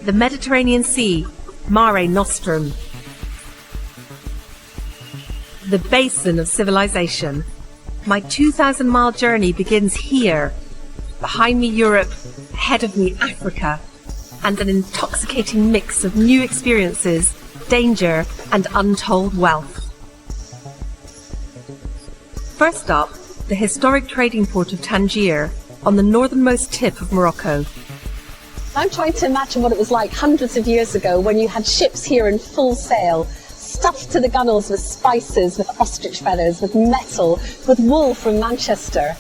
the Mediterranean Sea, Mare Nostrum. The basin of civilization. My 2,000-mile journey begins here. Behind me, Europe, ahead of me, Africa, and an intoxicating mix of new experiences, danger, and untold wealth. First up, the historic trading port of Tangier, on the northernmost tip of Morocco. I'm trying to imagine what it was like hundreds of years ago when you had ships here in full sail, stuffed to the gunwales with spices, with ostrich feathers, with metal, with wool from Manchester.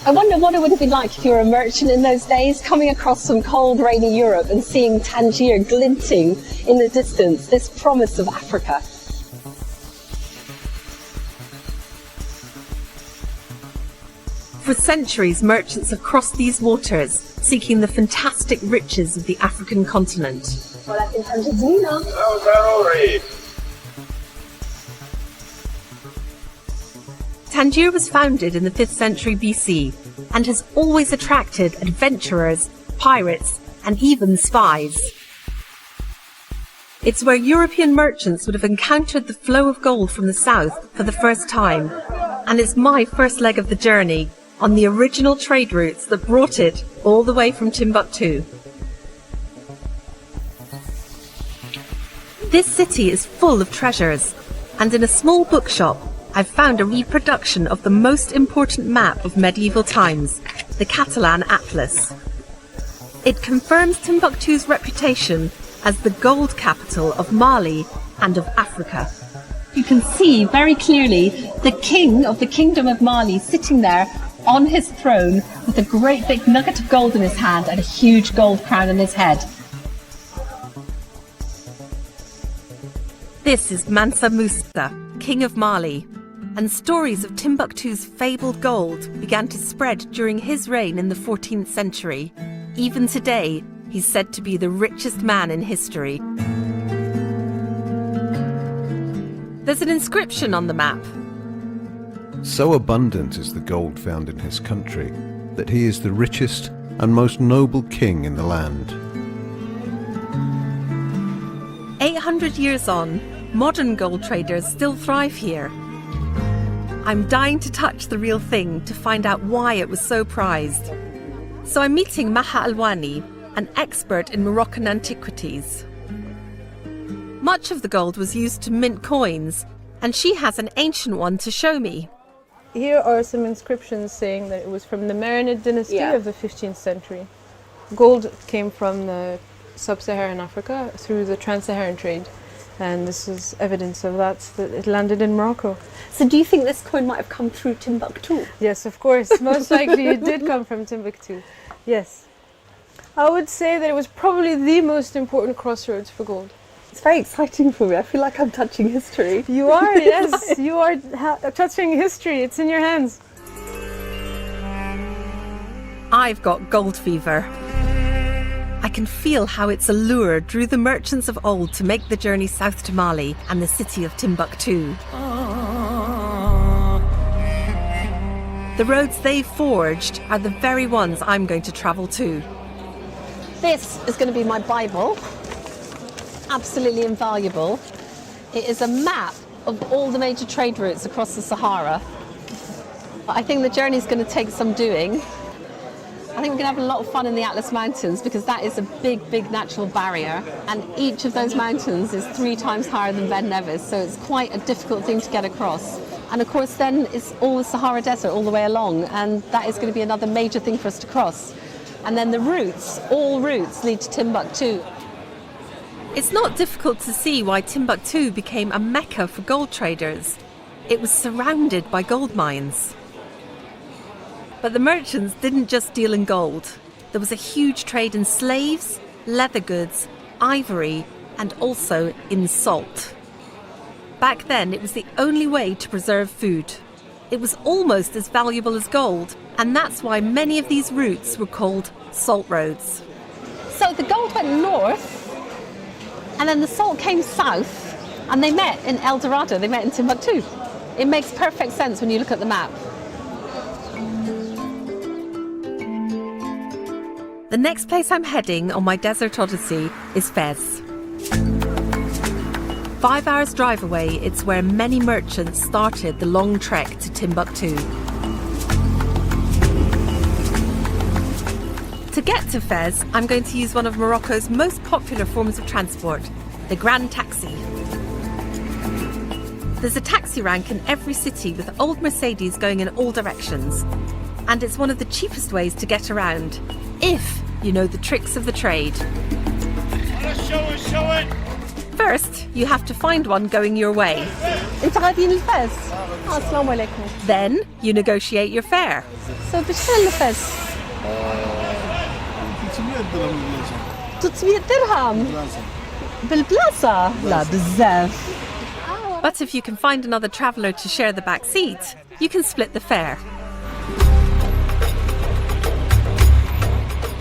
I wonder what it would have been like if you were a merchant in those days, coming across some cold, rainy Europe and seeing Tangier glinting in the distance, this promise of Africa. For centuries, merchants have crossed these waters, seeking the fantastic riches of the African continent. Tangier was founded in the 5th century BC and has always attracted adventurers, pirates, and even spies. It's where European merchants would have encountered the flow of gold from the south for the first time, and it's my first leg of the journey on the original trade routes that brought it all the way from Timbuktu. This city is full of treasures, and in a small bookshop I've found a reproduction of the most important map of medieval times, the Catalan Atlas. It confirms Timbuktu's reputation as the gold capital of Mali and of Africa. You can see very clearly the king of the Kingdom of Mali sitting there on his throne with a great big nugget of gold in his hand and a huge gold crown on his head. This is Mansa Musa, King of Mali, and stories of Timbuktu's fabled gold began to spread during his reign in the 14th century. Even today, he's said to be the richest man in history. There's an inscription on the map. So abundant is the gold found in his country that he is the richest and most noble king in the land. 800 years on, modern gold traders still thrive here. I'm dying to touch the real thing to find out why it was so prized. So I'm meeting Maha Alwani, an expert in Moroccan antiquities. Much of the gold was used to mint coins, and she has an ancient one to show me. Here are some inscriptions saying that it was from the Marinid dynasty of the 15th century. Gold came from the sub-Saharan Africa through the trans-Saharan trade, and this is evidence of that it landed in Morocco. So do you think this coin might have come through Timbuktu? Yes, of course. Most likely it did come from Timbuktu. Yes. I would say that it was probably the most important crossroads for gold. It's very exciting for me. I feel like I'm touching history. You are, yes. You are touching history. It's in your hands. I've got gold fever. I can feel how its allure drew the merchants of old to make the journey south to Mali and the city of Timbuktu. The roads they've forged are the very ones I'm going to travel to. This is going to be my Bible. Absolutely invaluable. It is a map of all the major trade routes across the Sahara. I think the journey is going to take some doing. I think we're going to have a lot of fun in the Atlas Mountains because that is a big, big natural barrier, and each of those mountains is 3 times higher than Ben Nevis, so it's quite a difficult thing to get across. And of course then it's all the Sahara Desert all the way along, and that is going to be another major thing for us to cross. And then the routes, all routes lead to Timbuktu. It's not difficult to see why Timbuktu became a mecca for gold traders. It was surrounded by gold mines. But the merchants didn't just deal in gold. There was a huge trade in slaves, leather goods, ivory, and also in salt. Back then, it was the only way to preserve food. It was almost as valuable as gold, and that's why many of these routes were called salt roads. So the gold went north, and then the salt came south, and they met in El Dorado, they met in Timbuktu. It makes perfect sense when you look at the map. The next place I'm heading on my desert odyssey is Fez. 5 hours drive away, it's where many merchants started the long trek to Timbuktu. To get to Fez, I'm going to use one of Morocco's most popular forms of transport, the Grand Taxi. There's a taxi rank in every city with old Mercedes going in all directions. And it's one of the cheapest ways to get around, if you know the tricks of the trade. First, you have to find one going your way. انت غاديين لفاس. السلام عليكم. Then, you negotiate your fare. So بشحال لفاس؟ 300 درهم. بالبلاصة؟ لا بزاف. But if you can find another traveller to share the back seat, you can split the fare.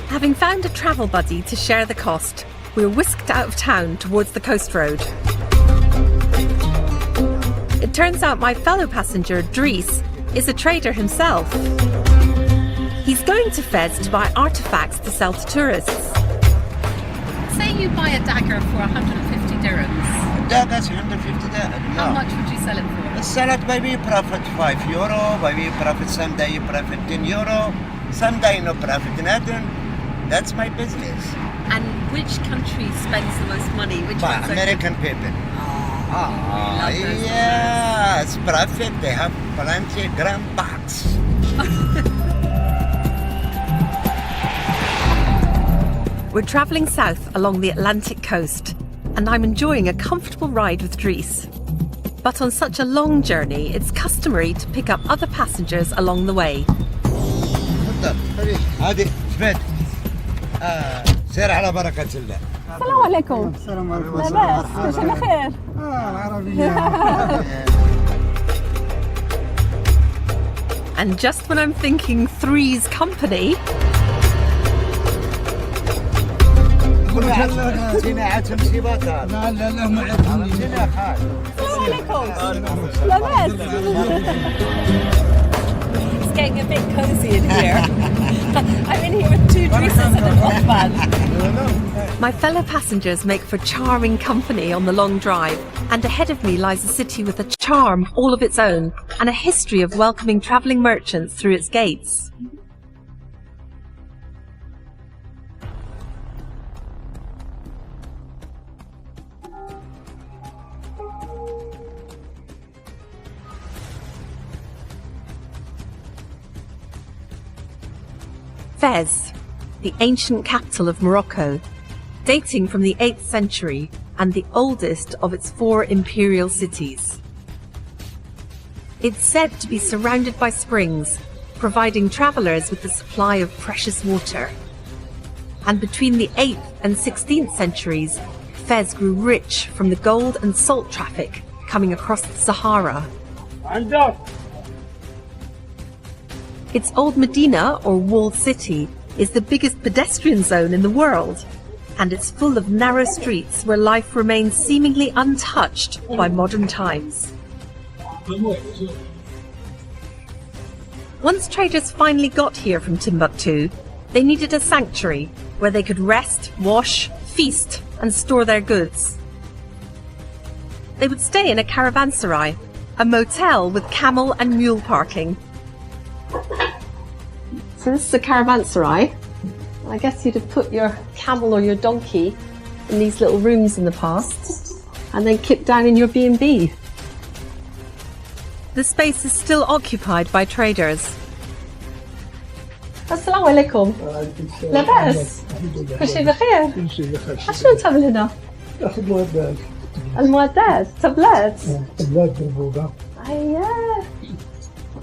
Having found a travel buddy to share the cost, we're whisked out of town towards the coast road. It turns out my fellow passenger, Dries, is a trader himself. He's going to Fez to buy artefacts to sell to tourists. Say you buy a dagger for 150 dirhams. That's 150 dirhams. How much would you sell it for? Sell it, maybe you profit €5, maybe you profit someday you profit €10, someday no profit nothing. That's my business. And which country spends the most money? Which By ones American people. love those Yes, profit. They have plenty of grand bucks. We're travelling south along the Atlantic coast, and I'm enjoying a comfortable ride with Dries. But on such a long journey, it's customary to pick up other passengers along the way. هذه جبد سير على بركة الله. السلام عليكم. السلام عليكم. لاباس؟ كل شيء بخير. العربية. And just when I'm thinking three's company, جماعة مصيبات. لا لا لا ما عرفني. السلام عليكم. لاباس؟ it's getting a bit cosy in here. I'm in here with two Dries's and an Othman. My fellow passengers make for charming company on the long drive, and ahead of me lies a city with a charm all of its own and a history of welcoming travelling merchants through its gates. Fez, the ancient capital of Morocco, dating from the 8th century and the oldest of its 4 imperial cities. It's said to be surrounded by springs, providing travellers with a supply of precious water. And between the 8th and 16th centuries, Fez grew rich from the gold and salt traffic coming across the Sahara. Its old Medina, or walled city, is the biggest pedestrian zone in the world, and it's full of narrow streets where life remains seemingly untouched by modern times. Once traders finally got here from Timbuktu, they needed a sanctuary where they could rest, wash, feast, and store their goods. They would stay in a caravanserai, a motel with camel and mule parking. So this is a caravanserai. I guess you'd have put your camel or your donkey in these little rooms in the past and then kept down in your B&B. The space is still occupied by traders. Assalamu alaikum. لاباس؟ كل شيء بخير؟ كل شيء بخير. شنو تعمل هنا؟ ناخذ معدات. المعدات، تابلات. تابلات بربوقة. أيوه.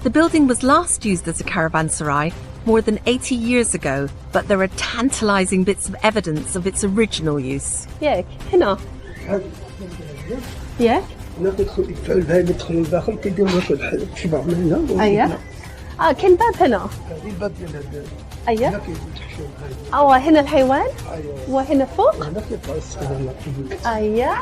The building was last used as a caravanserai more than 80 years ago, but there are tantalising bits of evidence of its original use. ياك هنا. ياك؟ ندخل الباب ندخلوا لداخل كيديروا ناكل شبع من هنا. أيوه. كاين باب هنا. هذه الباب ديال هذا. أيوه. هنا كيتحشوا هذا. هنا الحيوان؟ أيوه. وهنا فوق؟ هنا كيطلع السكر. أيوه.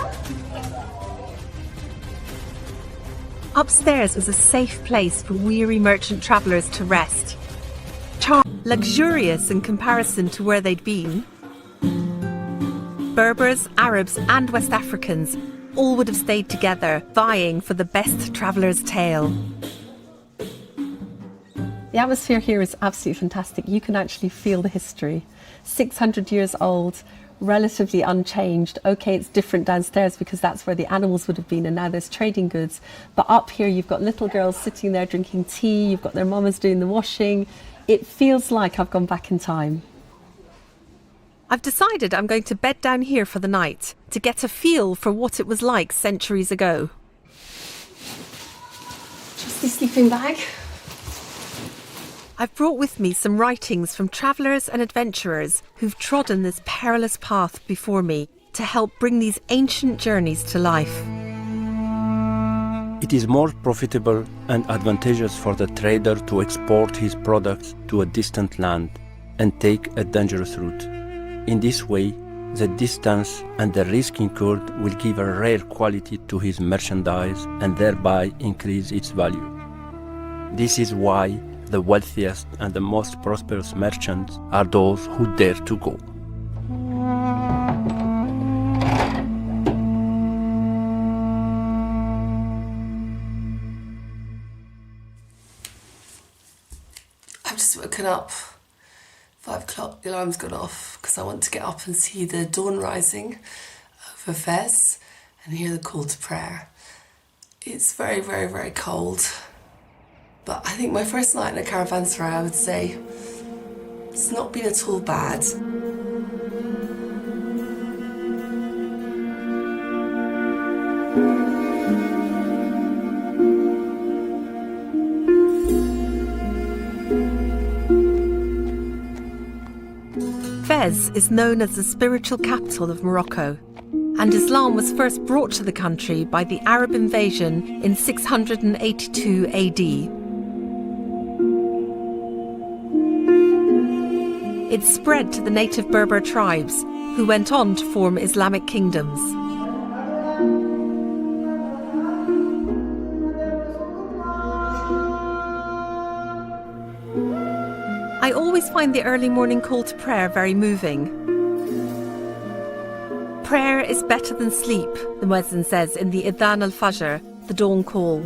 Upstairs was a safe place for weary merchant travellers to rest. luxurious in comparison to where they'd been. Berbers, Arabs and West Africans all would have stayed together, vying for the best traveller's tale. The atmosphere here is absolutely fantastic. You can actually feel the history. 600 years old, relatively unchanged. Okay, it's different downstairs because that's where the animals would have been and now there's trading goods. But up here you've got little girls sitting there drinking tea, you've got their mamas doing the washing. It feels like I've gone back in time. I've decided I'm going to bed down here for the night to get a feel for what it was like centuries ago. Trusty sleeping bag. I've brought with me some writings from travellers and adventurers who've trodden this perilous path before me to help bring these ancient journeys to life. It is more profitable and advantageous for the trader to export his products to a distant land and take a dangerous route. In this way, the distance and the risk incurred will give a rare quality to his merchandise and thereby increase its value. This is why the wealthiest and the most prosperous merchants are those who dare to go. I've just woken up. 5 o'clock, the alarm's gone off because I want to get up and see the dawn rising over Fez and hear the call to prayer. It's very, very, very cold. But I think my first night in a caravanserai, I would say, it's not been at all bad. Fez is known as the spiritual capital of Morocco, and Islam was first brought to the country by the Arab invasion in 682 AD. It spread to the native Berber tribes, who went on to form Islamic kingdoms. I always find the early morning call to prayer very moving. Prayer is better than sleep, the Muezzin says in the Adhan al-Fajr, the dawn call.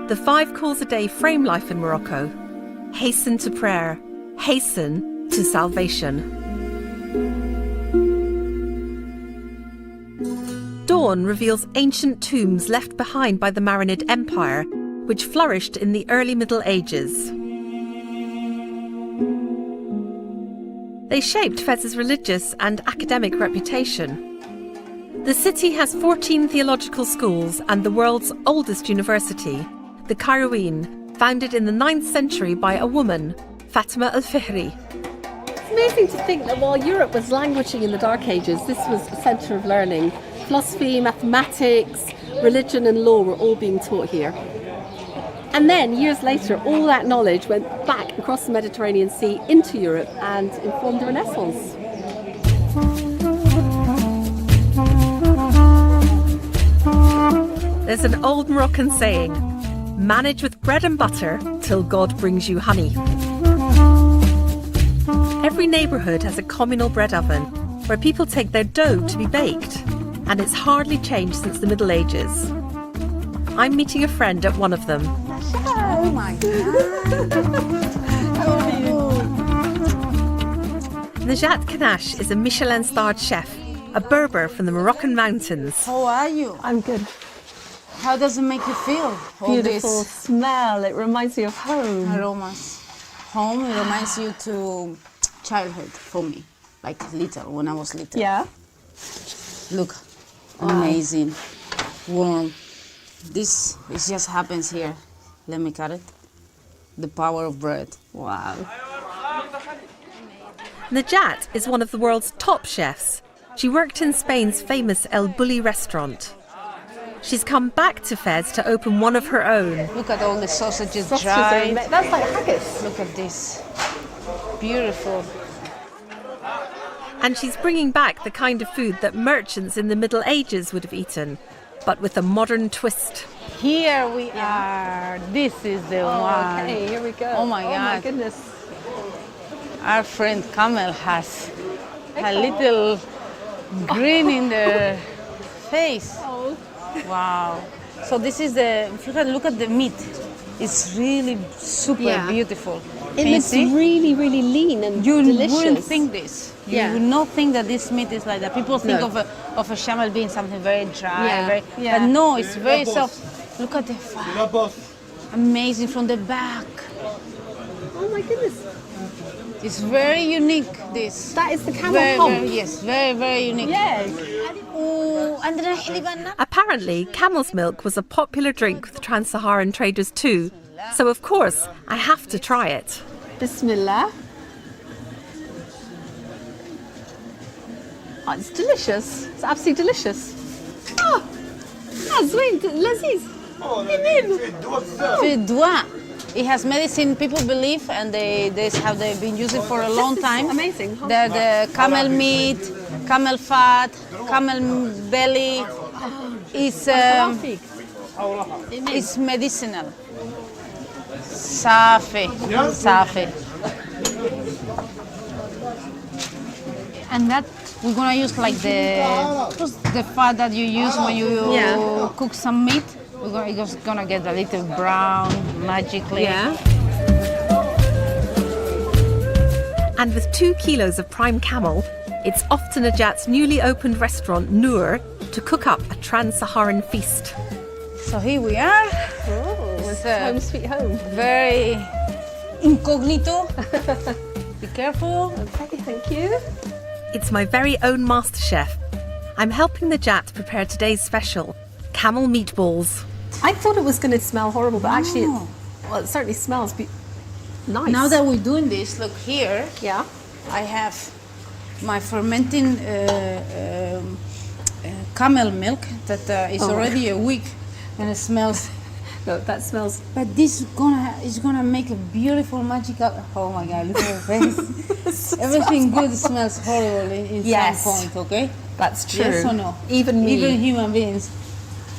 The 5 calls a day frame life in Morocco. Hasten to prayer, hasten to salvation. Dawn reveals ancient tombs left behind by the Marinid Empire, which flourished in the early Middle Ages. They shaped Fez's religious and academic reputation. The city has 14 theological schools and the world's oldest university, the Kairouan, founded in the 9th century by a woman, Fatima al-Fihri. It's amazing to think that while Europe was languishing in the Dark Ages, this was a centre of learning. Philosophy, mathematics, religion and law were all being taught here. And then, years later, all that knowledge went back across the Mediterranean Sea into Europe and informed the Renaissance. There's an old Moroccan saying, manage with bread and butter till God brings you honey. Every neighbourhood has a communal bread oven where people take their dough to be baked, and it's hardly changed since the Middle Ages. I'm meeting a friend at one of them. Oh my God! How are you? Najat Kanash is a Michelin-starred chef, a Berber from the Moroccan mountains. How are you? I'm good. How does it make you feel? Beautiful All this smell. It reminds me of home. aromas. Home, it reminds you to childhood for me, like little, when I was little. Yeah. Look, amazing, warm. This it just happens here. Let me cut it. The power of bread. Wow. Najat is one of the world's top chefs. She worked in Spain's famous El Bulli restaurant. She's come back to Fez to open one of her own. Look at all the sausages Sausages dried. that's like haggis. Look at this. Beautiful. And she's bringing back the kind of food that merchants in the Middle Ages would have eaten, but with a modern twist. Here we are. This is the one. Okay, here we go. Oh my God. Oh my goodness. our friend Camel has a little grin in their face. Oh. Wow. So this is if you can look at the meat, it's really super beautiful. It looks really, really lean and delicious. You wouldn't think this. You would not think that this meat is like that. People think of a camel being something very dry, but no, it's very soft. Look at the fat. Amazing from the back. Oh my goodness. It's very unique, this. That is the camel hump. Yes, very, very unique. Yes. Apparently, camel's milk was a popular drink with trans-Saharan traders too, so of course I have to try it. Bismillah. Oh, it's delicious. It's absolutely delicious. Oh, that's sweet. Laziz. Fidwa. It has medicine, people believe, and this is how they've been using for a long time. Amazing. The camel meat, camel fat, camel belly is medicinal. Safi. And that we're gonna use like the fat that you use when you cook some meat. It's gonna get a little brown magically. Yeah. And with 2 kilos of prime camel, it's off to Najat's newly opened restaurant, Noor, to cook up a trans-Saharan feast. So here we are. Oh, it's home sweet home. Very incognito. Be careful. Okay, thank you. It's my very own master chef. I'm helping Najat prepare today's special, camel meatballs. I thought it was going to smell horrible, but actually, it certainly smells nice. Now that we're doing this, look here. Yeah. I have my fermenting camel milk that is already a week, and it smells. No, that smells. But this is gonna make a beautiful magical. Oh my God! Look at her face. Everything good smells horrible in some point. Okay. That's true. Yes or no? Even me. Even human beings.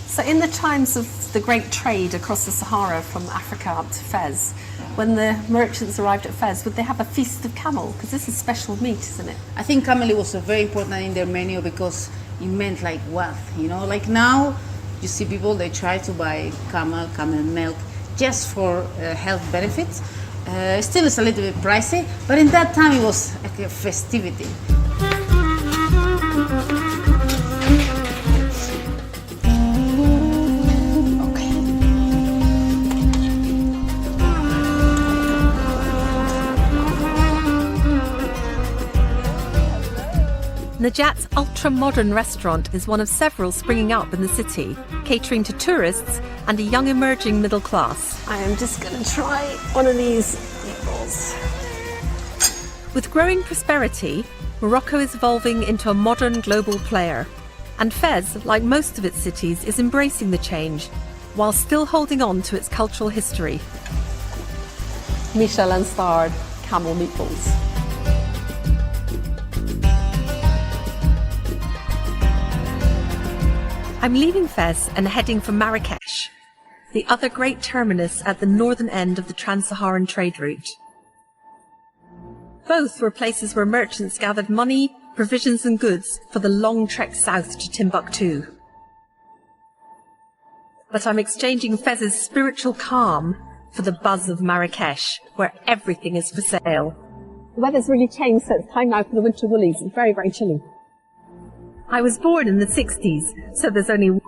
So in the times of the great trade across the Sahara from Africa up to Fez, when the merchants arrived at Fez, would they have a feast of camel? Because this is special meat, isn't it? I think camel was very important in their menu because it meant like wealth, like now you see people, they try to buy camel milk just for health benefits. Still it's a little bit pricey, but in that time it was like a festivity. Najat's ultra-modern restaurant is one of several springing up in the city, catering to tourists and a young emerging middle class. I am just going to try one of these meatballs. With growing prosperity, Morocco is evolving into a modern global player. And Fez, like most of its cities, is embracing the change, while still holding on to its cultural history. Michelin-starred camel meatballs. I'm leaving Fez and heading for Marrakesh, the other great terminus at the northern end of the trans-Saharan trade route. Both were places where merchants gathered money, provisions and goods for the long trek south to Timbuktu. But I'm exchanging Fez's spiritual calm for the buzz of Marrakesh, where everything is for sale. The weather's really changed, so it's time now for the winter woolies. It's very, very chilly. I was born in the 60s, so there's only one.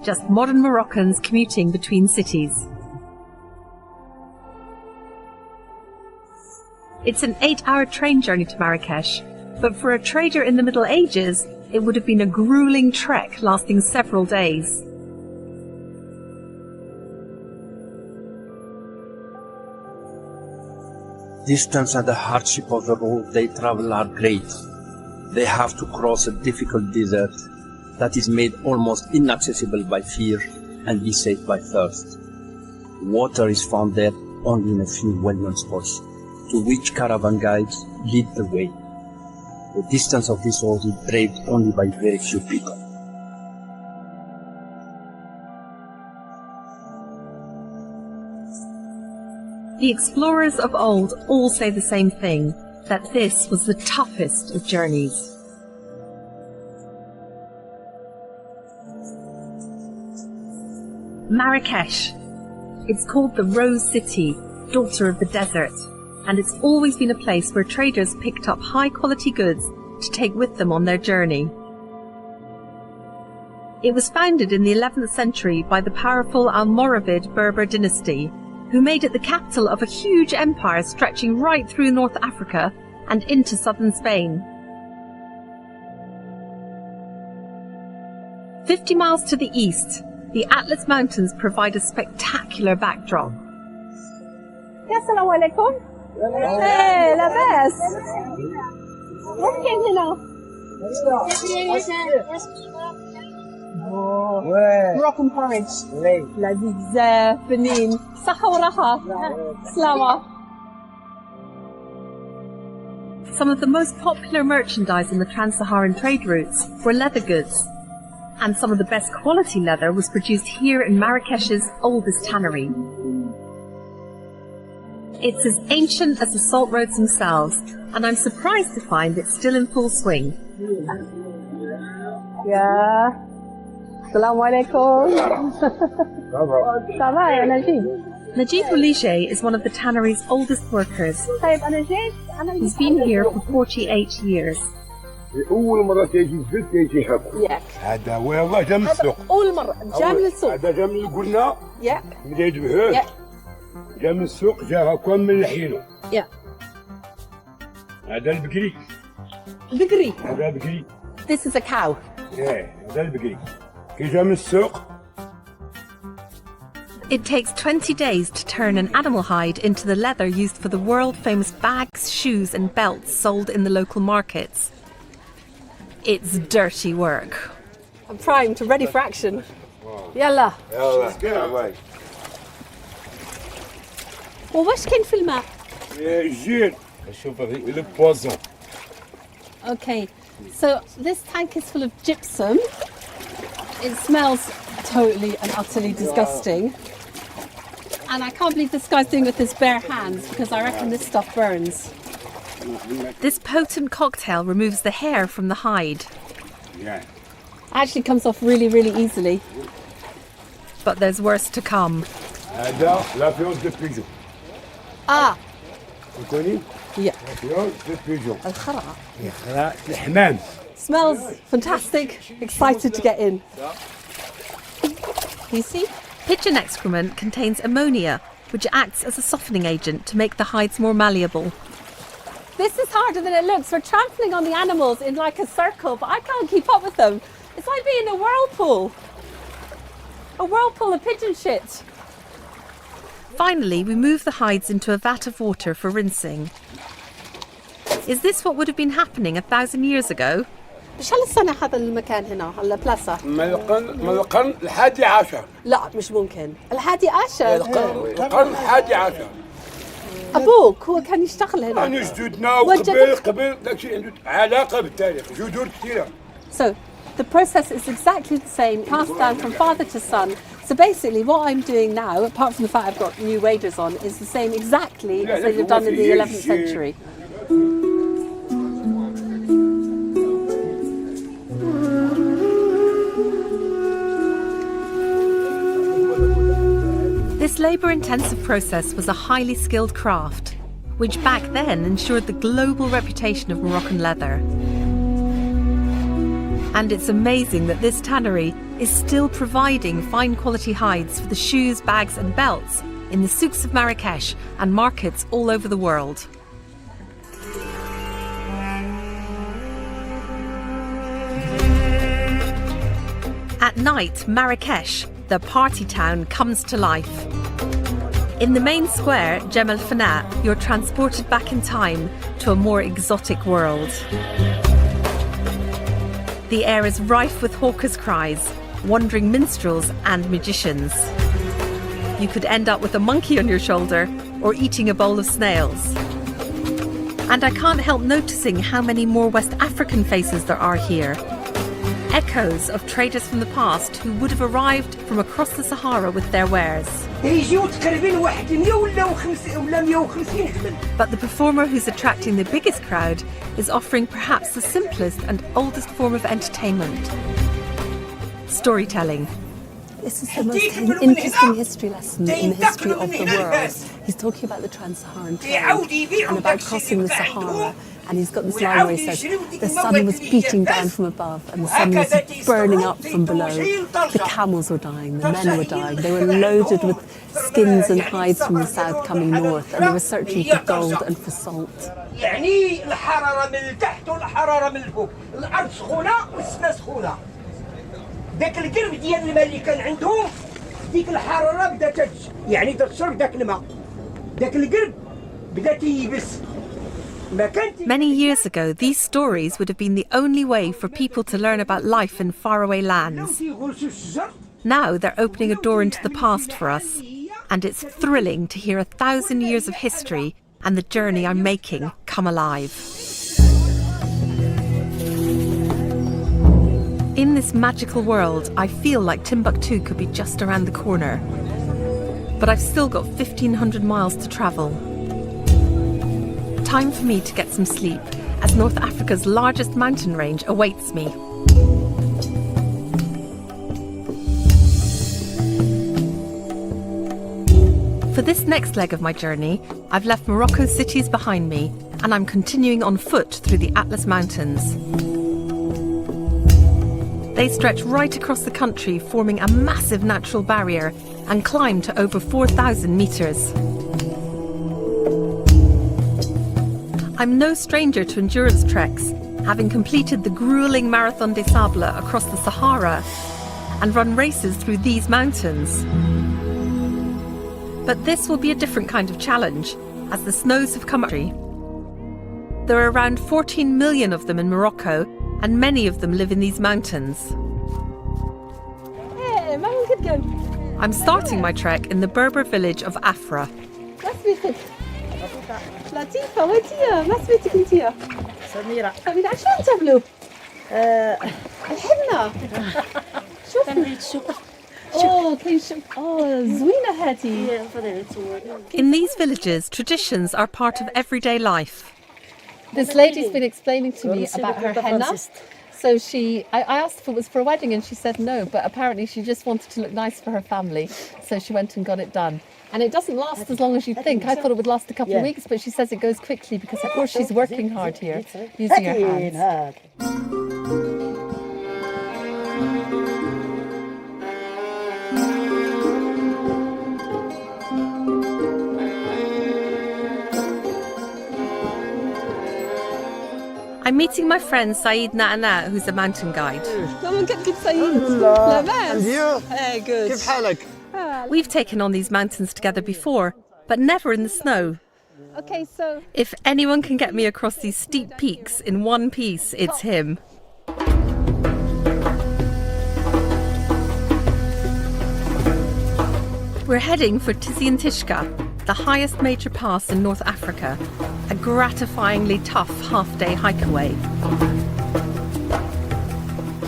Just modern Moroccans commuting between cities. It's an 8-hour train journey to Marrakesh, but for a trader in the Middle Ages, it would have been a grueling trek lasting several days. Distance and the hardship of the road they travel are great. They have to cross a difficult desert, that is made almost inaccessible by fear and beset by thirst. Water is found there only in a few well-known spots, to which caravan guides lead the way. The distance of this road is braved only by very few people. The explorers of old all say the same thing, that this was the toughest of journeys. Marrakesh. It's called the Rose City, daughter of the desert, and it's always been a place where traders picked up high-quality goods to take with them on their journey. It was founded in the 11th century by the powerful Almoravid Berber dynasty, who made it the capital of a huge empire stretching right through North Africa and into southern Spain. 50 miles to the east, the Atlas Mountains provide a spectacular backdrop. Assalamu alaikum. Hey, labas. ممكن هنا. Moroccan porridge. لذيذ بنين. صحة وراحة. سلامة. Some of the most popular merchandise in the trans-Saharan trade routes were leather goods, and some of the best quality leather was produced here in Marrakesh's oldest tannery. It's as ancient as the salt roads themselves, and I'm surprised to find it's still in full swing. Yeah. Assalamu alaikum. Ça va, ya Najib? Najib Oulige is one of the tannery's oldest workers. He's been here for 48 years. أول مرة تيجي الزيت تيجي هكا. ياك. هذا والله جا من السوق. أول مرة جا من السوق. هذا جا من قلنا. ياك. من يذبحوه. ياك. جا من السوق جا هكا من لحينه. ياك. هذا البقري. بقري. هذا بقري. This is a cow. إيه هذا البقري. كي جا من السوق. It takes 20 days to turn an animal hide into the leather used for the world-famous bags, shoes and belts sold in the local markets. It's dirty work. I'm primed, ready for action. يلا. يلا. وش كان في الماء؟ الجير. شوف هذه البوازون. Okay, so this tank is full of gypsum. It smells totally and utterly disgusting. And I can't believe this guy's doing it with his bare hands, because I reckon this stuff burns. This potent cocktail removes the hair from the hide. Yeah. Actually comes off really, really easily. But there's worse to come. هذا لافيونس دو بيجون. تكوني؟ Yeah. لافيونس دو بيجون. الخرا. الخرا الحمام. Smells fantastic. Excited to get in. You see? Pigeon excrement contains ammonia, which acts as a softening agent to make the hides more malleable. This is harder than it looks. We're trampling on the animals in like a circle, but I can't keep up with them. It's like being in a whirlpool. A whirlpool of pigeon shit. Finally, we move the hides into a vat of water for rinsing. Is this what would have been happening 1,000 years ago? ايش هالسنة هذا المكان هنا البلاسة؟ من القرن الحادي عشر. لا مش ممكن. الحادي عشر. القرن الحادي عشر. أبوك هو كان يشتغل هنا. يعني جدودنا وقبل داكشي عنده علاقة بالتاريخ، جذور كثيرة. So the process is exactly the same, passed down from father to son. So basically what I'm doing now, apart from the fact I've got new waders on, is the same exactly as they'd have done in the 11th century. This labour-intensive process was a highly skilled craft, which back then ensured the global reputation of Moroccan leather. And it's amazing that this tannery is still providing fine-quality hides for the shoes, bags and belts in the souks of Marrakesh and markets all over the world. At night, Marrakesh, the party town, comes to life. In the main square, Jemal Fana, you're transported back in time to a more exotic world. the air is rife with hawkers' cries, wandering minstrels and magicians. You could end up with a monkey on your shoulder or eating a bowl of snails. And I can't help noticing how many more West African faces there are here. Echoes of traders from the past who would have arrived from across the Sahara with their wares. But the performer who's attracting the biggest crowd is offering perhaps the simplest and oldest form of entertainment: storytelling. This is the most interesting history lesson in the history of the world. He's talking about the trans-Saharan trade and about crossing the Sahara. And he's got this line where he says, the sun was beating down from above and the sun was burning up from below. The camels were dying, the men were dying. They were loaded with skins and hides from the south coming north, and they were searching for gold and for salt. ذاك القرب ديال الماء اللي كان عندهم ديك الحراره بدات يعني تشرب داك الماء داك القرب بدا تيبس. Many years ago, these stories would have been the only way for people to learn about life in faraway lands. Now they're opening a door into the past for us, and it's thrilling to hear 1,000 years of history and the journey I'm making come alive. In this magical world, I feel like Timbuktu could be just around the corner. But I've still got 1,500 miles to travel. Time for me to get some sleep, as North Africa's largest mountain range awaits me. For this next leg of my journey, I've left Morocco's cities behind me, and I'm continuing on foot through the Atlas Mountains. They stretch right across the country, forming a massive natural barrier and climb to over 4,000 metres. I'm no stranger to endurance treks, having completed the gruelling Marathon des Sables across the Sahara and run races through these mountains. But this will be a different kind of challenge, as the snows have come up. There are around 14 million of them in Morocco, and many of them live in these mountains. I'm starting my trek in the Berber village of Afra. لطيفة ودية ما سميتك انتيا؟ سميرة. سميرة شلون تعملوا؟ الحنة. شوف. زوينة هاتي. In these villages, traditions are part of everyday life. This lady's been explaining to me about her henna. So I asked if it was for a wedding and she said no, but apparently she just wanted to look nice for her family. So she went and got it done. And it doesn't last as long as you think. I thought it would last a couple of weeks, but she says it goes quickly because of course she's working hard here, using her hands. I'm meeting my friend Saeed Na'ana, who's a mountain guide. We've taken on these mountains together before, but never in the snow. Okay, so if anyone can get me across these steep peaks in one piece, it's him. We're heading for Tiziantishka, the highest major pass in North Africa, a gratifyingly tough half-day hike away.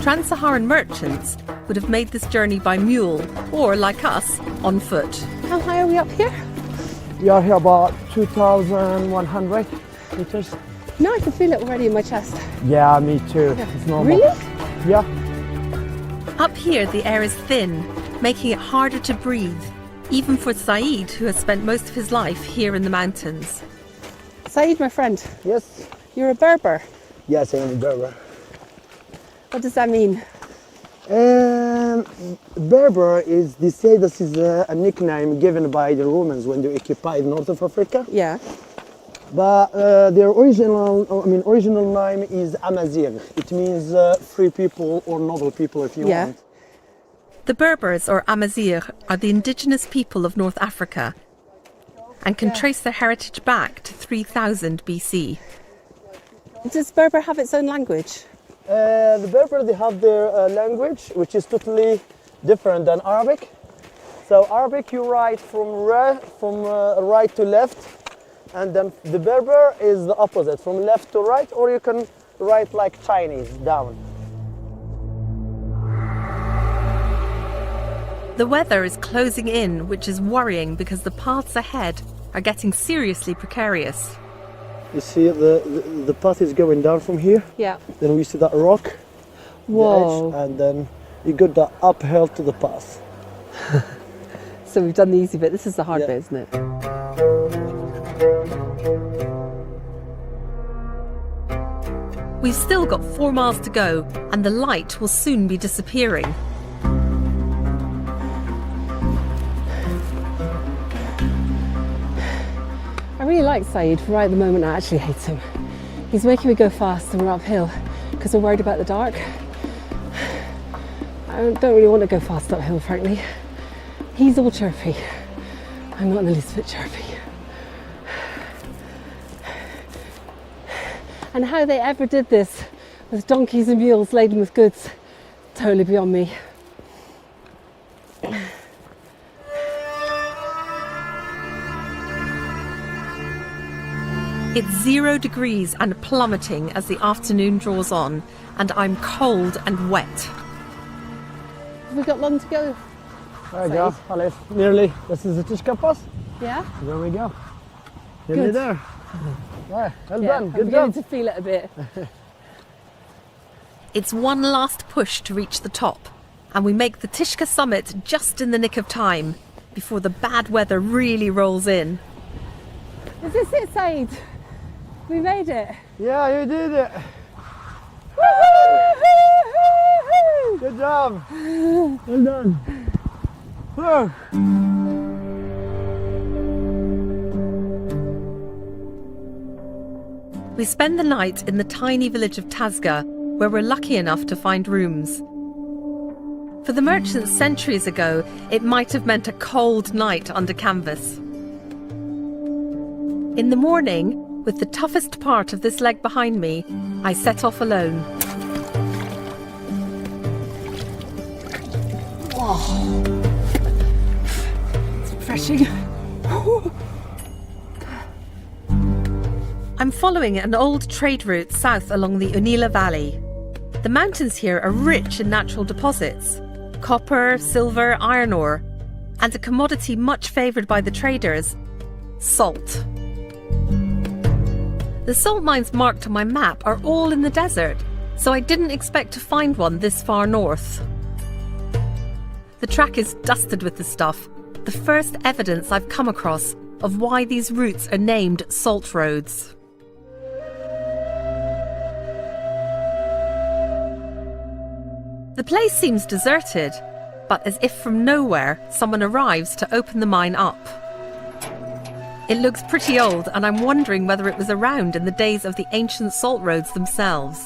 Trans-Saharan merchants would have made this journey by mule, or like us, on foot. How high are we up here? We are here about 2,100 meters. No, I can feel it already in my chest. Yeah, me too. Yeah. It's normal. Really? Yeah. Up here, the air is thin, making it harder to breathe, even for Saeed, who has spent most of his life here in the mountains. Saeed, my friend. Yes. You're a Berber. Yes, I am a Berber. What does that mean? Berber is, they say this is a nickname given by the Romans when they occupied north of Africa. Yeah. But their original name is Amazigh. It means free people or noble people, if you want. The Berbers, or Amazigh, are the indigenous people of North Africa and can trace their heritage back to 3000 BC. Does Berber have its own language? The Berber, they have their language, which is totally different than Arabic. So Arabic, you write from right to left, and then the Berber is the opposite, from left to right, or you can write like Chinese, down. The weather is closing in, which is worrying because the paths ahead are getting seriously precarious. You see the path is going down from here. Yeah. Then we see that rock, Whoa. the edge, and then you got the uphill to the path. So we've done the easy bit. This is the hard Yeah. bit, isn't it? We've still got 4 miles to go, and the light will soon be disappearing. I really like Saeed. Right at the moment, I actually hate him. He's making me go fast and we're uphill because we're worried about the dark. I don't really want to go fast uphill, frankly. He's all chirpy. I'm not in the least bit chirpy. And how they ever did this with donkeys and mules laden with goods, totally beyond me. It's 0 degrees and plummeting as the afternoon draws on, and I'm cold and wet. Have we got long to go? There we go, Alif. Nearly. This is the Tishka Pass. Yeah? There we go. Nearly Good. there. Yeah, well Yeah, done. I'm Good beginning job. to feel it a bit. It's one last push to reach the top, and we make the Tishka summit just in the nick of time, before the bad weather really rolls in. Is this it, Saeed? We made it. Yeah, you did it. Good job. Well done. Whew. We spend the night in the tiny village of Tazga, where we're lucky enough to find rooms. For the merchants centuries ago, it might have meant a cold night under canvas. In the morning, with the toughest part of this leg behind me, I set off alone. It's refreshing. I'm following an old trade route south along the Unila Valley. The mountains here are rich in natural deposits: copper, silver, iron ore, and a commodity much favoured by the traders: salt. The salt mines marked on my map are all in the desert, so I didn't expect to find one this far north. The track is dusted with the stuff, the first evidence I've come across of why these routes are named salt roads. The place seems deserted, but as if from nowhere, someone arrives to open the mine up. It looks pretty old, and I'm wondering whether it was around in the days of the ancient salt roads themselves.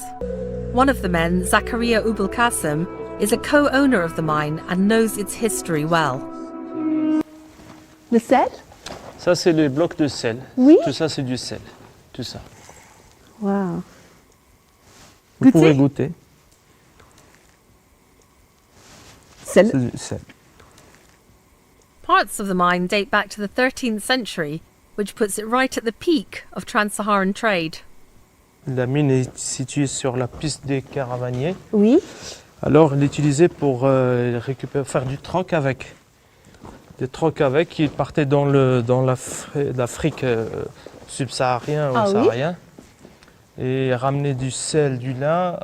One of the men, Zakaria Ubul Qasim, is a co-owner of the mine and knows its history well. Le sel? Ça, c'est les blocs de sel. Oui. Tout ça, c'est du sel. Tout ça. Wow. Vous pouvez goûter. Sel. C'est du sel. Parts of the mine date back to the 13th century, which puts it right at the peak of trans-Saharan trade. La mine est située sur la piste des caravaniers. Oui. Alors, elle est utilisée pour faire du troc avec. Des trocs avec qui partaient dans l'Afrique subsaharienne ou saharienne. Et ramenaient du sel, du lin.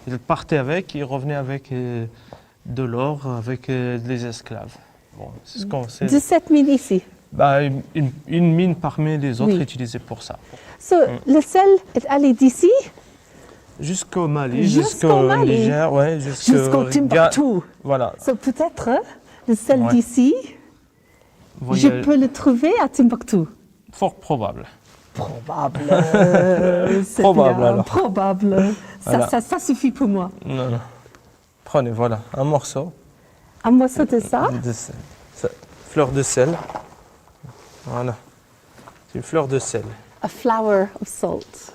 Ils partaient avec, ils revenaient avec de l'or, avec des esclaves. Bon, c'est ce qu'on sait. De cette mine ici. Bah, une mine parmi les autres Oui. utilisée pour ça. So, le sel est allé d'ici Jusqu'au Mali, Jusqu'au Mali. Niger, ouais, jusqu'au Timbuktu. Voilà. So, peut-être le sel Ouais. d'ici, je Voyage- peux le trouver à Timbuktu. Fort probable. Probable. C'est Probable, bien, alors. probable. Voilà. Ça suffit pour moi. Non, non. Prenez, voilà, un morceau Un morceau de ça. de sel. Fleur de sel. Voilà. C'est une fleur de sel. A flower of salt.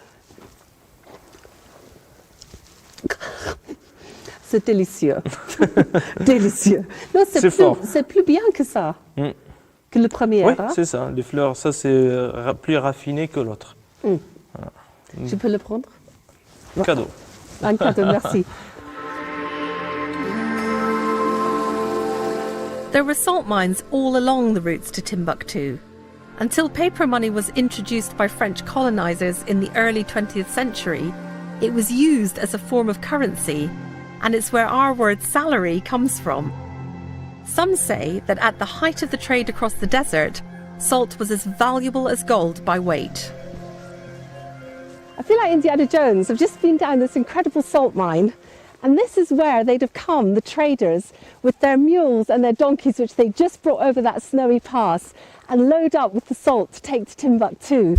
c'est délicieux. Délicieux. Non, C'est fort. c'est plus bien que ça. Que le premier. Oui, hein? c'est ça. Les fleurs, ça c'est plus raffiné que l'autre. Voilà. Je peux le prendre? Cadeau. Un cadeau, merci. There were salt mines all along the routes to Timbuktu. Until paper money was introduced by French colonizers in the early 20th century, it was used as a form of currency, and it's where our word salary comes from. Some say that at the height of the trade across the desert, salt was as valuable as gold by weight. I feel like Indiana Jones. I've just been down this incredible salt mine, and this is where they'd have come, the traders, with their mules and their donkeys, which they just brought over that snowy pass, and load up with the salt to take to Timbuktu.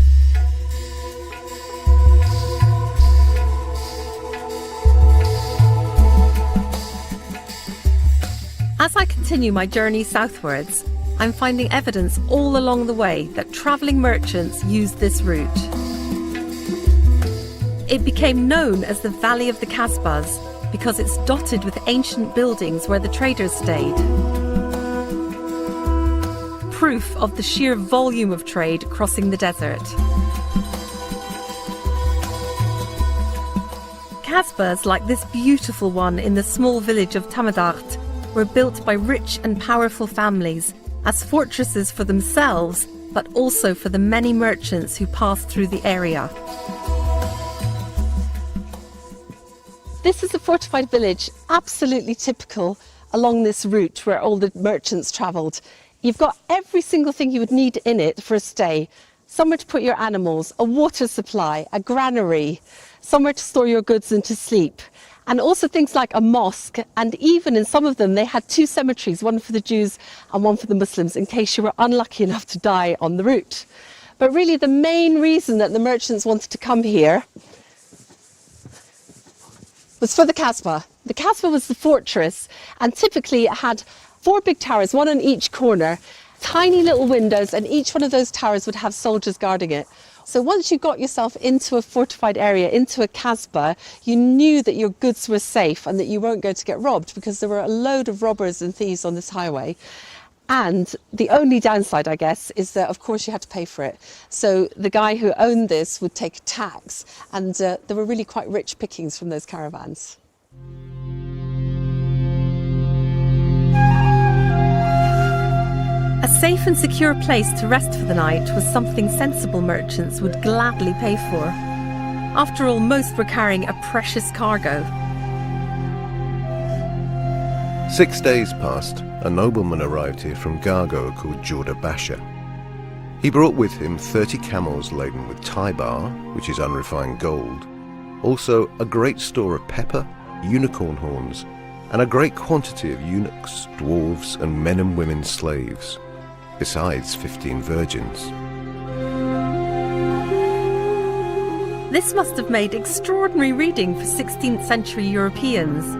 As I continue my journey southwards, I'm finding evidence all along the way that travelling merchants used this route. It became known as the Valley of the Kasbahs because it's dotted with ancient buildings where the traders stayed. Proof of the sheer volume of trade crossing the desert. Kasbahs like this beautiful one in the small village of Tamegroute were built by rich and powerful families as fortresses for themselves, but also for the many merchants who passed through the area. This is a fortified village, absolutely typical along this route where all the merchants travelled. You've got every single thing you would need in it for a stay. Somewhere to put your animals, a water supply, a granary, somewhere to store your goods and to sleep. And also things like a mosque, and even in some of them they had two cemeteries, one for the Jews and one for the Muslims, in case you were unlucky enough to die on the route. But really the main reason that the merchants wanted to come here was for the Kasbah. The Kasbah was the fortress, and typically it had 4 big towers, one on each corner, tiny little windows, and each one of those towers would have soldiers guarding it. So once you got yourself into a fortified area, into a Kasbah, you knew that your goods were safe and that you weren't going to get robbed, because there were a load of robbers and thieves on this highway. And the only downside, I guess, is that, of course, you had to pay for it. So the guy who owned this would take a tax, and there were really quite rich pickings from those caravans. A safe and secure place to rest for the night was something sensible merchants would gladly pay for. After all, most were carrying a precious cargo. 6 days passed. A nobleman arrived here from Gargo called Jorda Basha. He brought with him 30 camels laden with taibar, which is unrefined gold, also a great store of pepper, unicorn horns, and a great quantity of eunuchs, dwarves, and men and women slaves, besides 15 virgins. This must have made extraordinary reading for 16th century Europeans.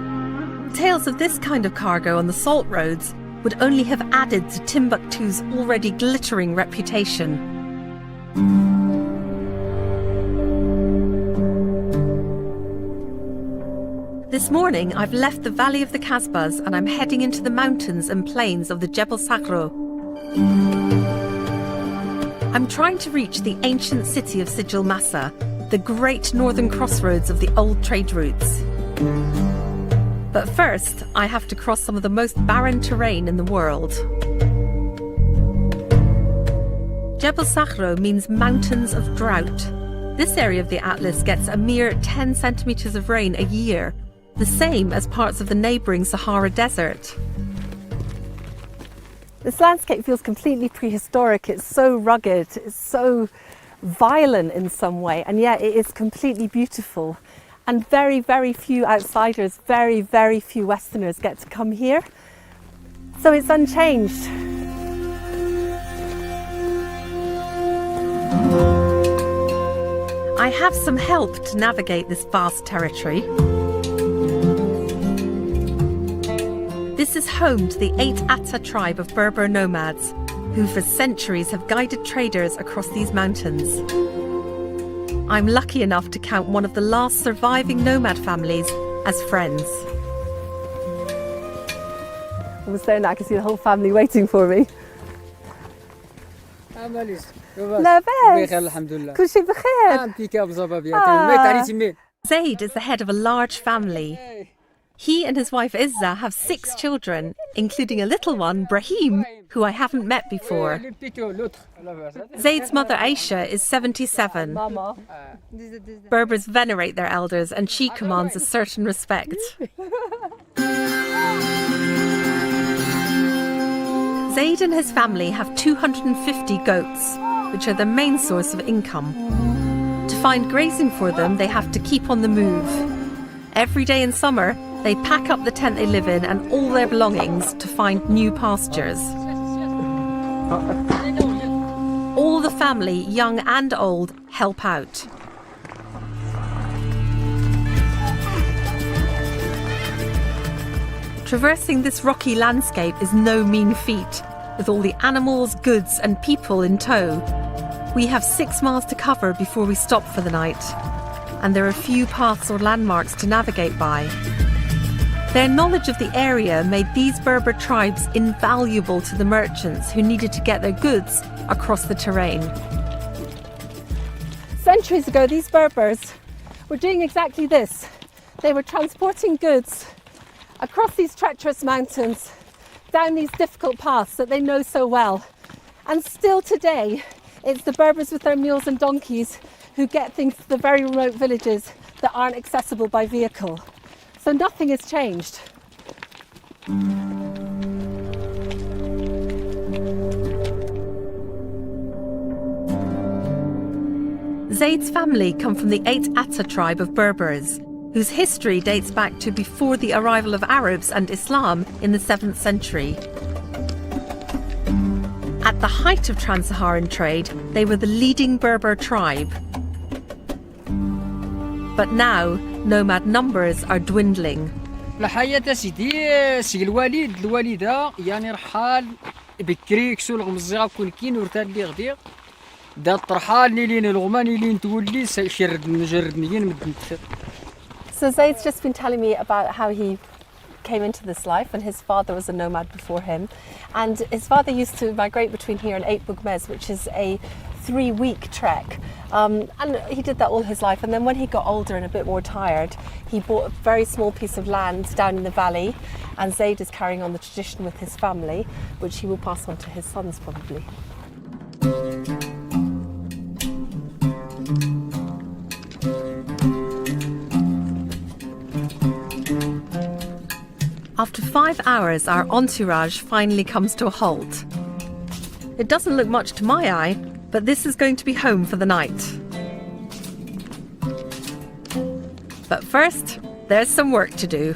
Tales of this kind of cargo on the salt roads would only have added to Timbuktu's already glittering reputation. This morning I've left the Valley of the Kasbahs and I'm heading into the mountains and plains of the Jebel Sahara. I'm trying to reach the ancient city of Sijil Massa, the great northern crossroads of the old trade routes. But first, I have to cross some of the most barren terrain in the world. Jebel Sahara means mountains of drought. This area of the Atlas gets a mere 10 centimetres of rain a year, the same as parts of the neighbouring Sahara Desert. This landscape feels completely prehistoric. It's so rugged, it's so violent in some way, and yet it is completely beautiful. And very, very few outsiders, very, very few Westerners get to come here. So it's unchanged. I have some help to navigate this vast territory. This is home to the 8 Atta tribe of Berber nomads, who for centuries have guided traders across these mountains. I'm lucky enough to count one of the last surviving nomad families as friends. almost there now. I can see the whole family waiting for me. لاباس. كل شيء بخير. Zaid is the head of a large family. He and his wife Izza have 6 children, including a little one, Brahim, who I haven't met before. Zaid's mother Aisha is 77. Berbers venerate their elders and she commands a certain respect. Zaid and his family have 250 goats, which are their main source of income. To find grazing for them, they have to keep on the move. Every day in summer, they pack up the tent they live in and all their belongings to find new pastures. All the family, young and old, help out. Traversing this rocky landscape is no mean feat, with all the animals, goods and people in tow. We have 6 miles to cover before we stop for the night, and there are few paths or landmarks to navigate by. Their knowledge of the area made these Berber tribes invaluable to the merchants who needed to get their goods across the terrain. Centuries ago, these Berbers were doing exactly this. They were transporting goods across these treacherous mountains, down these difficult paths that they know so well. And still today, it's the Berbers with their mules and donkeys who get things to the very remote villages that aren't accessible by vehicle. So nothing has changed. Zaid's family come from the 8 tribe of Berbers, whose history dates back to before the arrival of Arabs and Islam in the 7th century. At the height of trans-Saharan trade, they were the leading Berber tribe. But now, nomad numbers are dwindling. الحياة سيدي سي الوالد الوالدة يعني رحال بكري كسول غمزيغا كون كين ورتال لي غدي دا طرحال لين الغمان لين تولي شرد نجرد نين مدنت. So Zaid's just been telling me about how he came into this life, and his father was a nomad before him, and his father used to migrate between here and 8 Bugmez, which is a 3-week trek, and he did that all his life. And then when he got older and a bit more tired, he bought a very small piece of land down in the valley, and Zaid is carrying on the tradition with his family, which he will pass on to his sons probably. After 5 hours, our entourage finally comes to a halt. It doesn't look much to my eye, but this is going to be home for the night. But first, there's some work to do.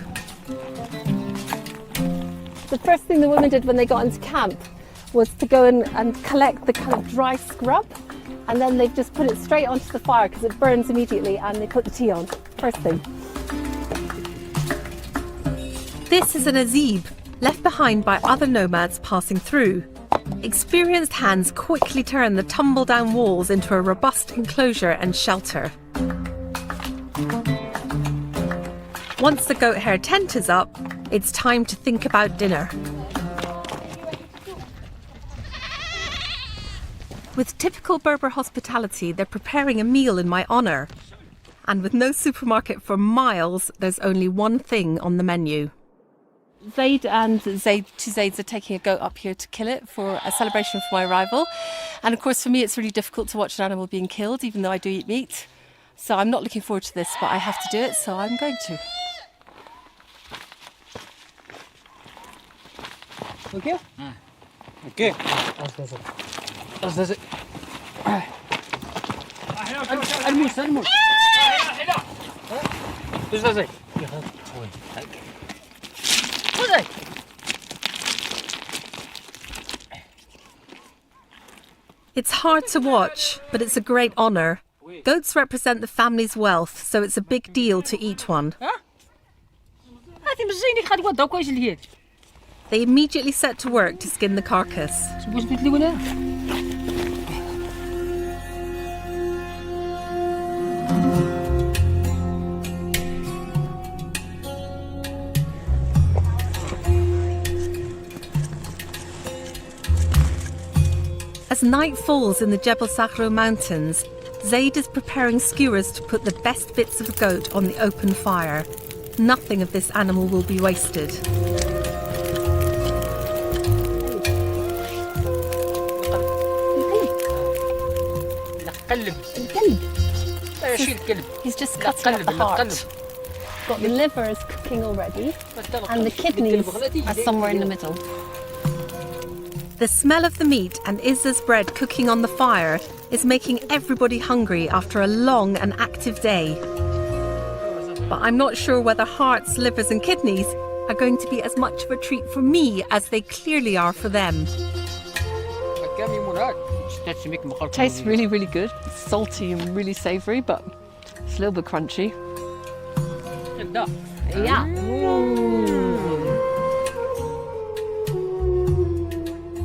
The first thing the women did when they got into camp was to go and collect the kind of dry scrub, and then they've just put it straight onto the fire because it burns immediately, and they put the tea on, first thing. This is an azib, left behind by other nomads passing through. Experienced hands quickly turn the tumble-down walls into a robust enclosure and shelter. Once the goat hair tent is up, it's time to think about dinner. With typical Berber hospitality, they're preparing a meal in my honour. And with no supermarket for miles, there's only one thing on the menu. Zaid and two Zaids are taking a goat up here to kill it for a celebration for my arrival. And of course, for me, it's really difficult to watch an animal being killed, even though I do eat meat. So I'm not looking forward to this, but I have to do it, so I'm going to. Okay? Okay. الموس It's hard to watch, but it's a great honour. Goats represent the family's wealth, so it's a big deal to eat one. They immediately set to work to skin the carcass. night falls in the Jebel Sahara mountains, Zaid is preparing skewers to put the best bits of the goat on the open fire. Nothing of this animal will be wasted. He's just cutting up the heart. Got the livers cooking already, and the kidneys are somewhere in the middle. The smell of the meat and Izza's bread cooking on the fire is making everybody hungry after a long and active day. But I'm not sure whether hearts, livers and kidneys are going to be as much of a treat for me as they clearly are for them. Tastes really, really good. It's salty and really savoury, but it's a little bit crunchy. Yeah.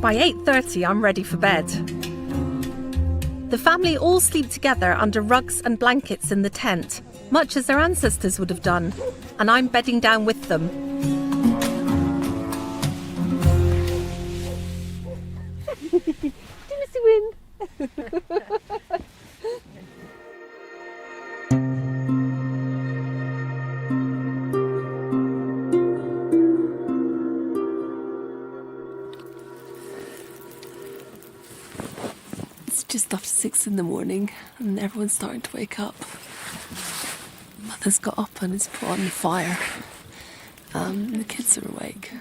By 8:30, I'm ready for bed. The family all sleep together under rugs and blankets in the tent, much as their ancestors would have done, and I'm bedding down with them. It's just after 6 in the morning and everyone's starting to wake up. Mother's got up and has put on the fire. The kids are awake.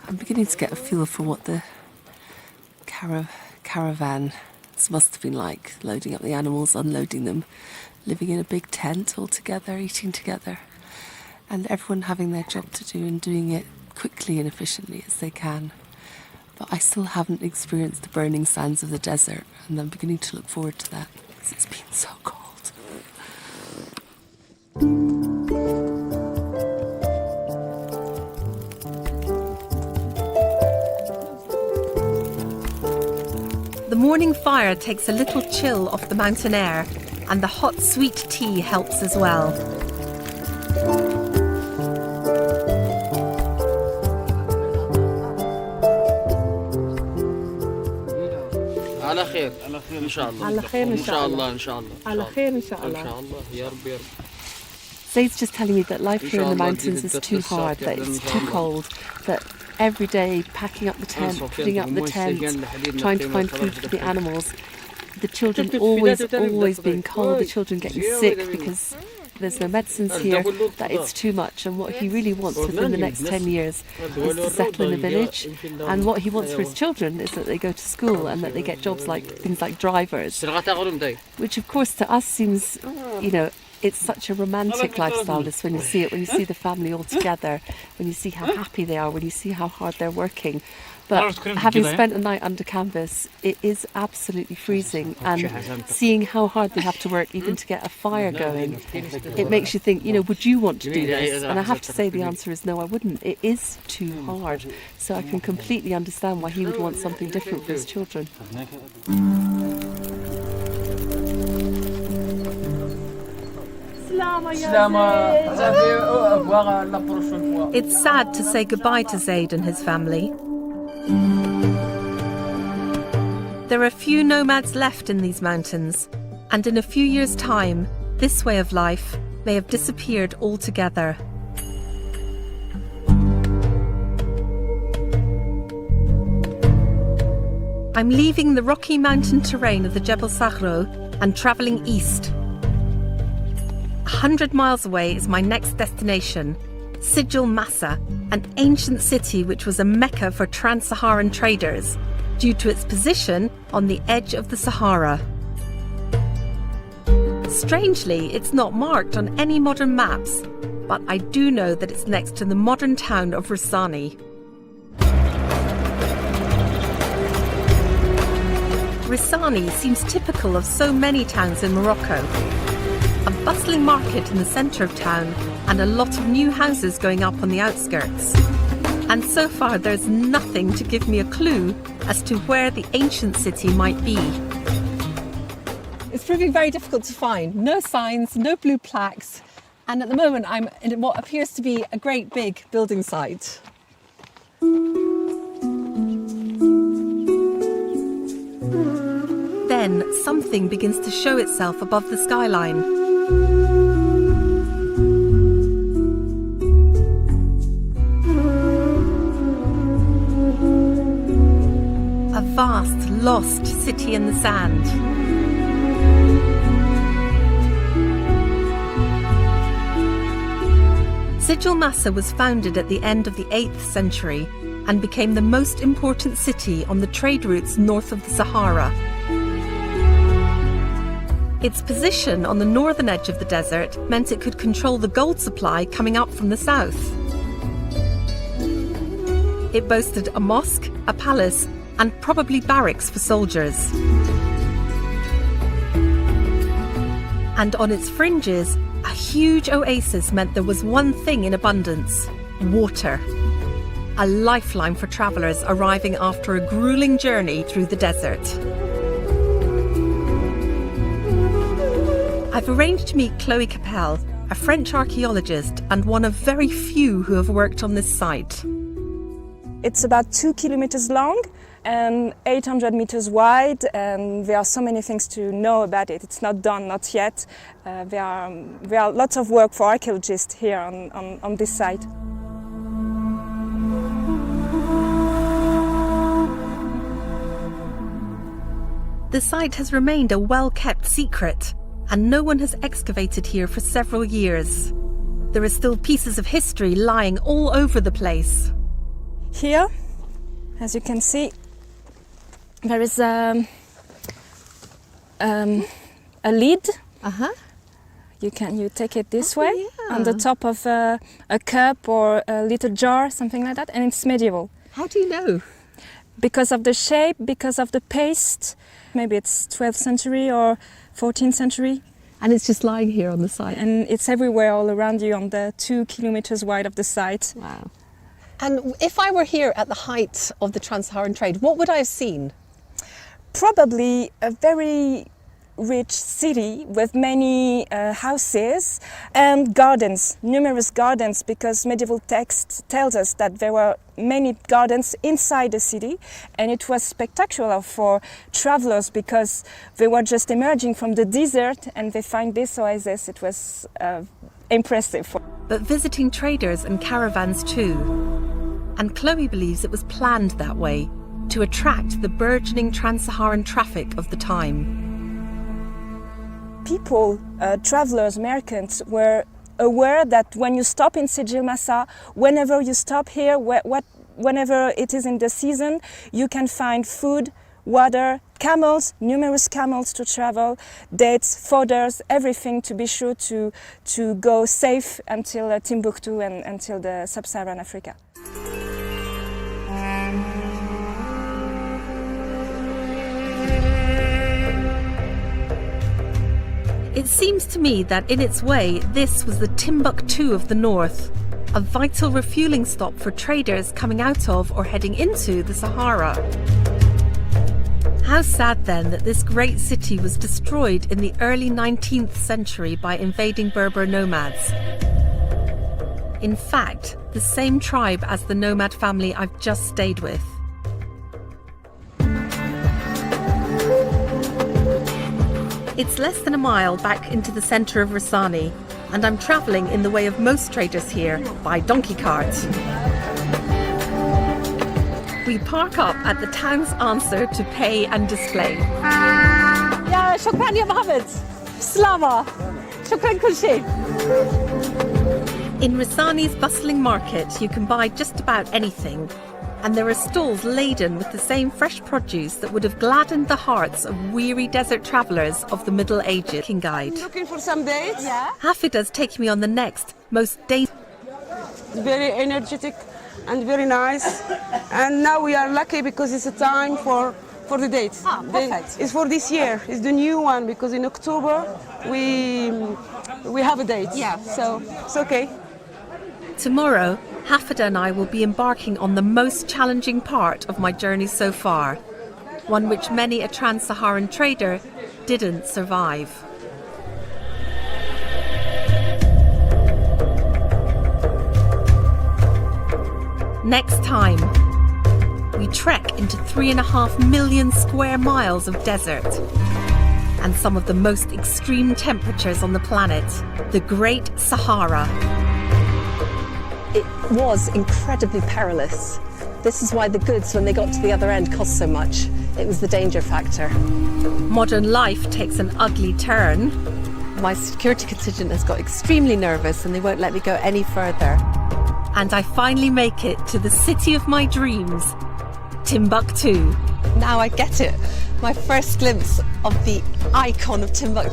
I'm beginning to get a feel for what the caravan must have been like, loading up the animals, unloading them, living in a big tent all together, eating together, and everyone having their job to do and doing it quickly and efficiently as they can. But I still haven't experienced the burning sands of the desert, and I'm beginning to look forward to that because it's been so cold. The morning fire takes a little chill off the mountain air, and the hot sweet tea helps as well. على خير إن شاء الله على خير إن شاء الله إن شاء الله على خير إن شاء الله إن شاء الله يا رب يا رب. Zaid's just telling me that life here in the mountains is too hard, that it's too cold, that every day packing up the tent, putting up the tent, trying to find food for the animals, the children always being cold, the children getting sick because there's no medicines here, that it's too much, and what he really wants within the next 10 years is to settle in a village, and what he wants for his children is that they go to school and that they get jobs like things like drivers, which of course to us seems, it's such a romantic lifestyle, this when you see it, when you see the family all together, when you see how happy they are, when you see how hard they're working. But having spent a night under canvas, it is absolutely freezing, and seeing how hard they have to work even to get a fire going, it makes you think, would you want to do this? And I have to say the answer is no, I wouldn't. It is too hard. So I can completely understand why he would want something different for his children. It's sad to say goodbye to Zaid and his family. There are few nomads left in these mountains, and in a few years' time, this way of life may have disappeared altogether. I'm leaving the rocky mountain terrain of the Jebel Sahara and travelling east. 100 miles away is my next destination, Sijil Massa, an ancient city which was a mecca for trans-Saharan traders due to its position on the edge of the Sahara. Strangely, it's not marked on any modern maps, but I do know that it's next to the modern town of Rissani. Rissani seems typical of so many towns in Morocco. A bustling market in the centre of town and a lot of new houses going up on the outskirts. And so far there's nothing to give me a clue as to where the ancient city might be. It's proving very difficult to find. No signs, no blue plaques, and at the moment I'm in what appears to be a great big building site. then something begins to show itself above the skyline. A vast, lost city in the sand. Sijil Massa was founded at the end of the 8th century and became the most important city on the trade routes north of the Sahara. Its position on the northern edge of the desert meant it could control the gold supply coming up from the south. It boasted a mosque, a palace, and probably barracks for soldiers. And on its fringes, a huge oasis meant there was one thing in abundance: water. A lifeline for travellers arriving after a grueling journey through the desert. I've arranged to meet Chloe Capel, a French archaeologist and one of very few who have worked on this site. It's about 2 kilometers long and 800 meters wide, and there are so many things to know about it. It's not done, not yet. There are lots of work for archaeologists here on this site. The site has remained a well-kept secret, and no one has excavated here for several years. There are still pieces of history lying all over the place. Here, as you can see, there is a lid. You take it this way on the top of a cup or a little jar, something like that, and it's medieval. How do you know? Because of the shape, because of the paste. Maybe it's 12th century or 14th century. And it's just lying here on the site. And it's everywhere all around you on the 2 kilometers wide of the site. Wow. And if I were here at the height of the trans-Saharan trade, what would I have seen? Probably a very rich city with many houses and gardens, numerous gardens, because medieval text tells us that there were many gardens inside the city, and it was spectacular for travelers because they were just emerging from the desert and they find this oasis. It was impressive. But visiting traders and caravans too. And Chloe believes it was planned that way to attract the burgeoning trans-Saharan traffic of the time. People, travelers, merchants, were aware that when you stop in Sijil Massa, whenever you stop here, whenever it is in the season, you can find food, water, camels, numerous camels to travel, dates, fodders, everything to be sure to go safe until Timbuktu and until the sub-Saharan Africa. It seems to me that in its way, this was the Timbuktu of the north, a vital refueling stop for traders coming out of or heading into the Sahara. How sad then that this great city was destroyed in the early 19th century by invading Berber nomads. In fact, the same tribe as the nomad family I've just stayed with. It's less than a mile back into the centre of Rasani, and I'm travelling in the way of most traders here, by donkey cart. We park up at the town's answer to pay and display. Yeah, shukran ya Mohammed. Slama. Shukran kul shay. In Rasani's bustling market, you can buy just about anything, and there are stalls laden with the same fresh produce that would have gladdened the hearts of weary desert travellers of the Middle Ages. Guide. Looking for some dates? Yeah. Hafida's taking me on the next, most dangerous. Very energetic and very nice. And now we are lucky because it's a time for the dates. Ah, perfect. It's for this year. It's the new one because in October we have a date. Yeah. So it's okay. Tomorrow, Hafida and I will be embarking on the most challenging part of my journey so far, one which many a trans-Saharan trader didn't survive. Next time, we trek into 3.5 million square miles of desert and some of the most extreme temperatures on the planet, the Great Sahara. It was incredibly perilous. This is why the goods, when they got to the other end, cost so much. It was the danger factor. Modern life takes an ugly turn. My security contingent has got extremely nervous and they won't let me go any further. And I finally make it to the city of my dreams, Timbuktu. Now I get it. My first glimpse of the icon of Timbuktu.